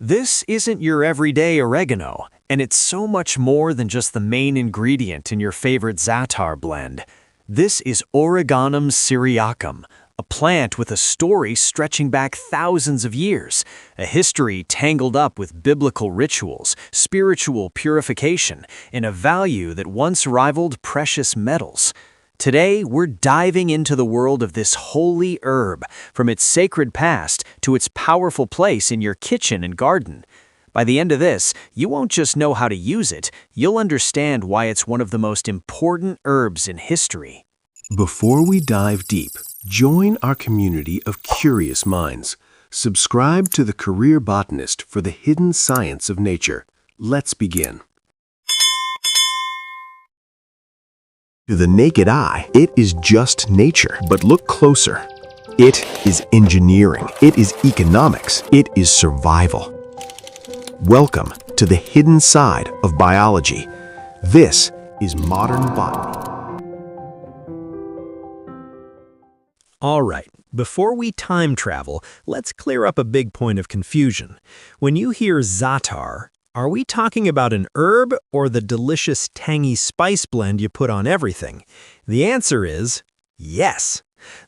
This isn't your everyday oregano, and it's so much more than just the main ingredient in your favorite za'atar blend. This is Origanum syriacum, a plant with a story stretching back thousands of years, a history tangled up with biblical rituals, spiritual purification, and a value that once rivaled precious metals. Today, we're diving into the world of this holy herb, from its sacred past to its powerful place in your kitchen and garden. By the end of this, you won't just know how to use it, you'll understand why it's one of the most important herbs in history. Before we dive deep, join our community of curious minds. Subscribe to The Career Botanist for the hidden science of nature. Let's begin. To the naked eye, it is just nature, but look closer. It is engineering, it is economics, it is survival. Welcome to the hidden side of biology. This is modern botany. All right, before we time travel, let's clear up a big point of confusion. When you hear za'atar, are we talking about an herb or the delicious tangy spice blend you put on everything? The answer is yes.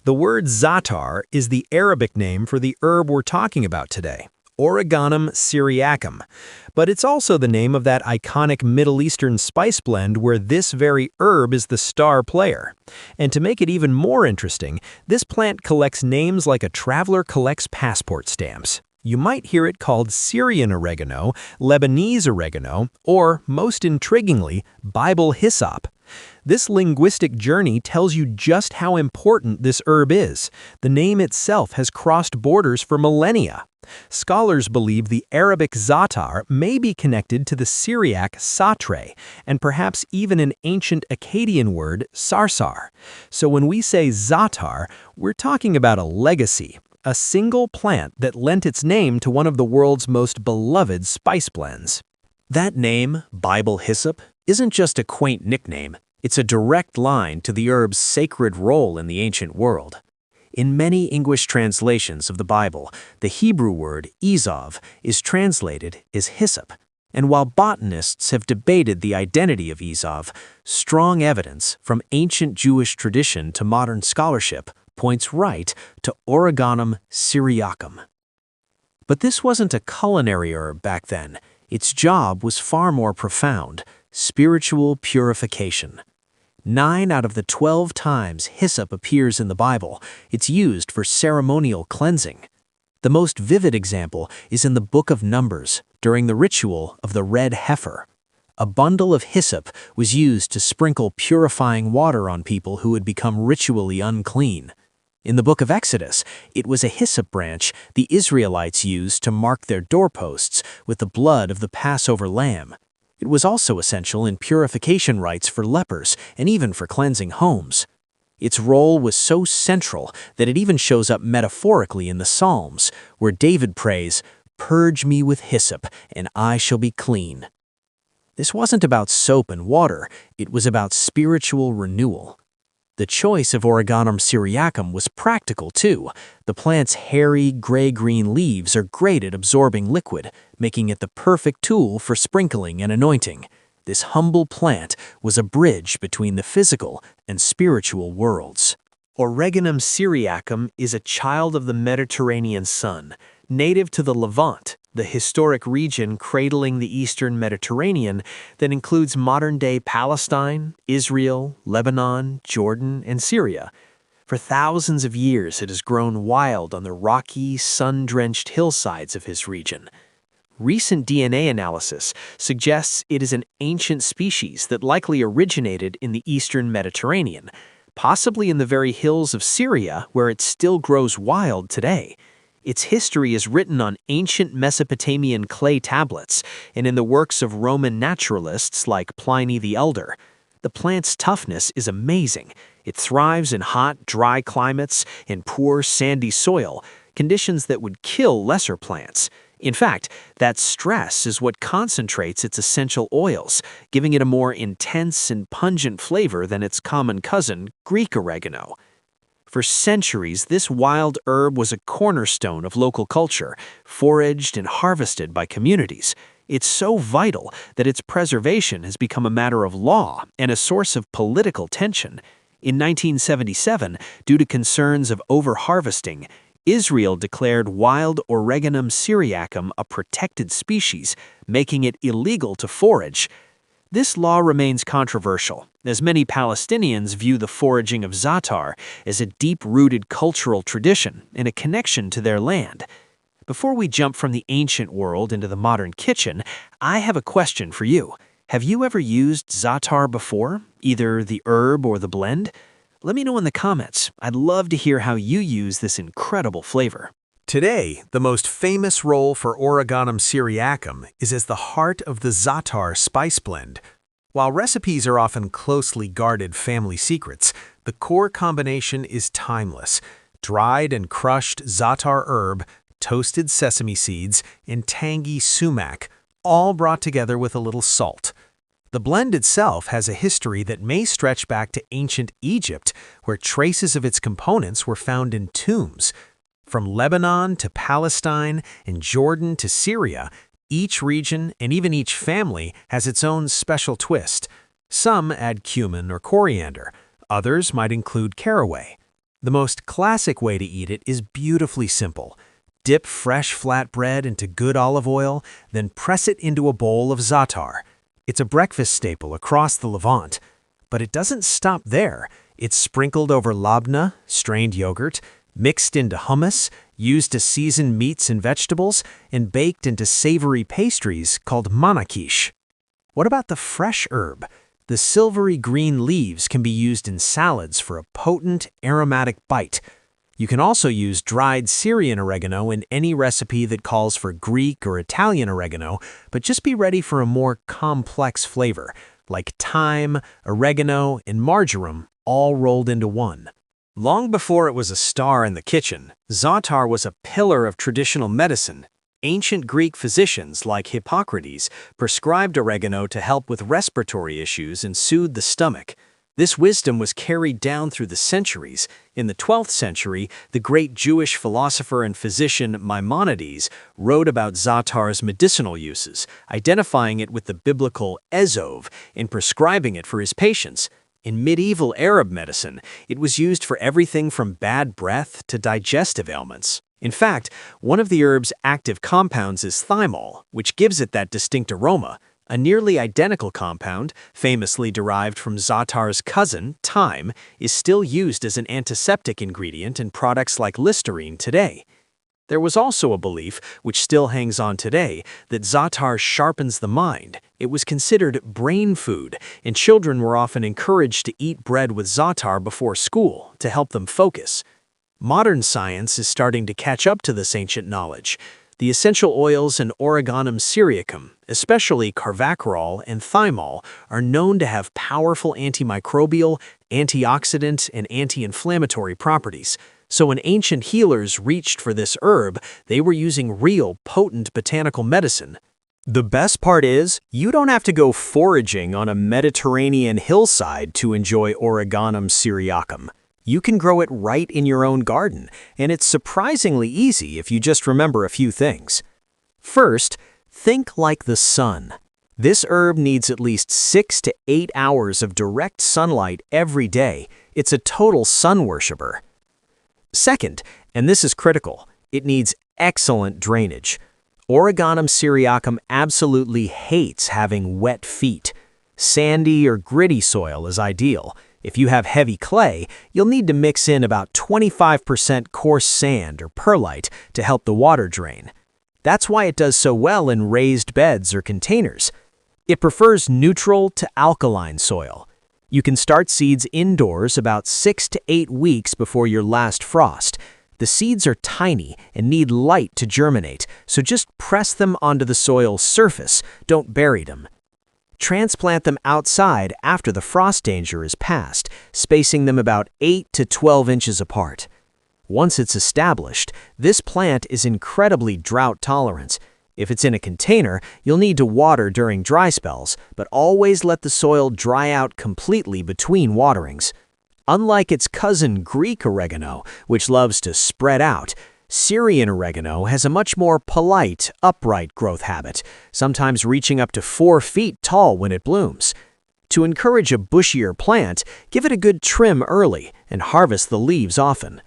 The word za'atar is the Arabic name for the herb we're talking about today, Origanum syriacum. But it's also the name of that iconic Middle Eastern spice blend where this very herb is the star player. And to make it even more interesting, this plant collects names like a traveler collects passport stamps. You might hear it called Syrian oregano, Lebanese oregano, or, most intriguingly, Bible hyssop. This linguistic journey tells you just how important this herb is. The name itself has crossed borders for millennia. Scholars believe the Arabic za'atar may be connected to the Syriac satre, and perhaps even an ancient Akkadian word, sarsar. So when we say za'atar, we're talking about a legacy. A single plant that lent its name to one of the world's most beloved spice blends. That name, Bible hyssop, isn't just a quaint nickname. It's a direct line to the herb's sacred role in the ancient world. In many English translations of the Bible, the Hebrew word izov is translated as hyssop. And while botanists have debated the identity of izov, strong evidence from ancient Jewish tradition to modern scholarship points right to Origanum syriacum. But this wasn't a culinary herb back then. Its job was far more profound: spiritual purification. 9 out of the 12 times hyssop appears in the Bible, it's used for ceremonial cleansing. The most vivid example is in the Book of Numbers, during the ritual of the red heifer. A bundle of hyssop was used to sprinkle purifying water on people who had become ritually unclean. In the book of Exodus, it was a hyssop branch the Israelites used to mark their doorposts with the blood of the Passover lamb. It was also essential in purification rites for lepers and even for cleansing homes. Its role was so central that it even shows up metaphorically in the Psalms, where David prays, "Purge me with hyssop, and I shall be clean." This wasn't about soap and water, it was about spiritual renewal. The choice of Origanum syriacum was practical too. The plant's hairy, gray-green leaves are great at absorbing liquid, making it the perfect tool for sprinkling and anointing. This humble plant was a bridge between the physical and spiritual worlds. Origanum syriacum is a child of the Mediterranean sun, native to the Levant, the historic region cradling the Eastern Mediterranean that includes modern-day Palestine, Israel, Lebanon, Jordan, and Syria. For thousands of years, it has grown wild on the rocky, sun-drenched hillsides of his region. Recent DNA analysis suggests it is an ancient species that likely originated in the Eastern Mediterranean, possibly in the very hills of Syria where it still grows wild today. Its history is written on ancient Mesopotamian clay tablets and in the works of Roman naturalists like Pliny the Elder. The plant's toughness is amazing. It thrives in hot, dry climates and poor, sandy soil, conditions that would kill lesser plants. In fact, that stress is what concentrates its essential oils, giving it a more intense and pungent flavor than its common cousin, Greek oregano. For centuries, this wild herb was a cornerstone of local culture, foraged and harvested by communities. It's so vital that its preservation has become a matter of law and a source of political tension. In 1977, due to concerns of overharvesting, Israel declared wild Origanum syriacum a protected species, making it illegal to forage. This law remains controversial, as many Palestinians view the foraging of za'atar as a deep-rooted cultural tradition and a connection to their land. Before we jump from the ancient world into the modern kitchen, I have a question for you. Have you ever used za'atar before, either the herb or the blend? Let me know in the comments. I'd love to hear how you use this incredible flavor. Today, the most famous role for Origanum syriacum is as the heart of the Zaatar spice blend. While recipes are often closely guarded family secrets, the core combination is timeless. Dried and crushed Zaatar herb, toasted sesame seeds, and tangy sumac, all brought together with a little salt. The blend itself has a history that may stretch back to ancient Egypt, where traces of its components were found in tombs. From Lebanon to Palestine and Jordan to Syria, each region and even each family has its own special twist. Some add cumin or coriander, others might include caraway. The most classic way to eat it is beautifully simple. Dip fresh flat bread into good olive oil, then press it into a bowl of za'atar. It's a breakfast staple across the Levant. But it doesn't stop there. It's sprinkled over labna, strained yogurt, mixed into hummus, used to season meats and vegetables, and baked into savory pastries called manakish. What about the fresh herb? The silvery green leaves can be used in salads for a potent, aromatic bite. You can also use dried Syrian oregano in any recipe that calls for Greek or Italian oregano, but just be ready for a more complex flavor, like thyme, oregano, and marjoram, all rolled into one. Long before it was a star in the kitchen, za'atar was a pillar of traditional medicine. Ancient Greek physicians like Hippocrates prescribed oregano to help with respiratory issues and soothe the stomach. This wisdom was carried down through the centuries. In the 12th century, the great Jewish philosopher and physician Maimonides wrote about za'atar's medicinal uses, identifying it with the biblical ezov and prescribing it for his patients. In medieval Arab medicine, it was used for everything from bad breath to digestive ailments. In fact, one of the herb's active compounds is thymol, which gives it that distinct aroma. A nearly identical compound, famously derived from za'atar's cousin, thyme, is still used as an antiseptic ingredient in products like Listerine today. There was also a belief, which still hangs on today, that za'atar sharpens the mind. It was considered brain food, and children were often encouraged to eat bread with za'atar before school to help them focus. Modern science is starting to catch up to this ancient knowledge. The essential oils in Origanum syriacum, especially carvacrol and thymol, are known to have powerful antimicrobial, antioxidant, and anti-inflammatory properties. So when ancient healers reached for this herb, they were using real, potent botanical medicine. The best part is, you don't have to go foraging on a Mediterranean hillside to enjoy Origanum syriacum. You can grow it right in your own garden, and it's surprisingly easy if you just remember a few things. First, think like the sun. This herb needs at least 6 to 8 hours of direct sunlight every day. It's a total sun worshiper. Second, and this is critical, it needs excellent drainage. Origanum syriacum absolutely hates having wet feet. Sandy or gritty soil is ideal. If you have heavy clay, you'll need to mix in about 25% coarse sand or perlite to help the water drain. That's why it does so well in raised beds or containers. It prefers neutral to alkaline soil. You can start seeds indoors about 6 to 8 weeks before your last frost. The seeds are tiny and need light to germinate, so just press them onto the soil's surface, don't bury them. Transplant them outside after the frost danger is past, spacing them about 8 to 12 inches apart. Once it's established, this plant is incredibly drought tolerant. If it's in a container, you'll need to water during dry spells, but always let the soil dry out completely between waterings. Unlike its cousin Greek oregano, which loves to spread out, Syrian oregano has a much more polite, upright growth habit, sometimes reaching up to 4 feet tall when it blooms. To encourage a bushier plant, give it a good trim early and harvest the leaves often.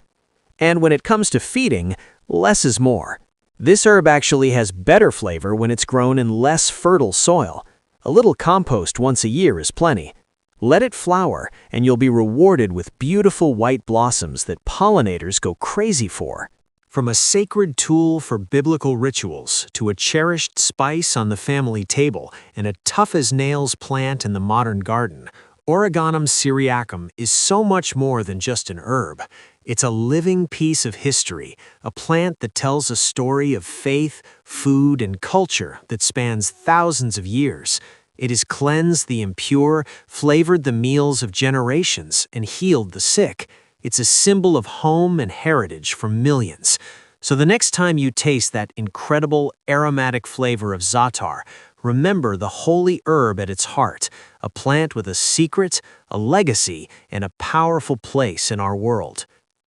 And when it comes to feeding, less is more. This herb actually has better flavor when it's grown in less fertile soil. A little compost once a year is plenty. Let it flower, and you'll be rewarded with beautiful white blossoms that pollinators go crazy for. From a sacred tool for biblical rituals to a cherished spice on the family table and a tough-as-nails plant in the modern garden, Origanum syriacum is so much more than just an herb. It's a living piece of history, a plant that tells a story of faith, food, and culture that spans thousands of years. It has cleansed the impure, flavored the meals of generations, and healed the sick. It's a symbol of home and heritage for millions. So the next time you taste that incredible aromatic flavor of za'atar, remember the holy herb at its heart, a plant with a secret, a legacy, and a powerful place in our world.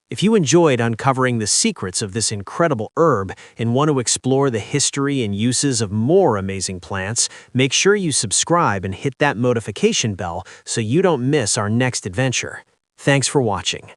If you enjoyed uncovering the secrets of this incredible herb and want to explore the history and uses of more amazing plants, make sure you subscribe and hit that notification bell so you don't miss our next adventure. Thanks for watching.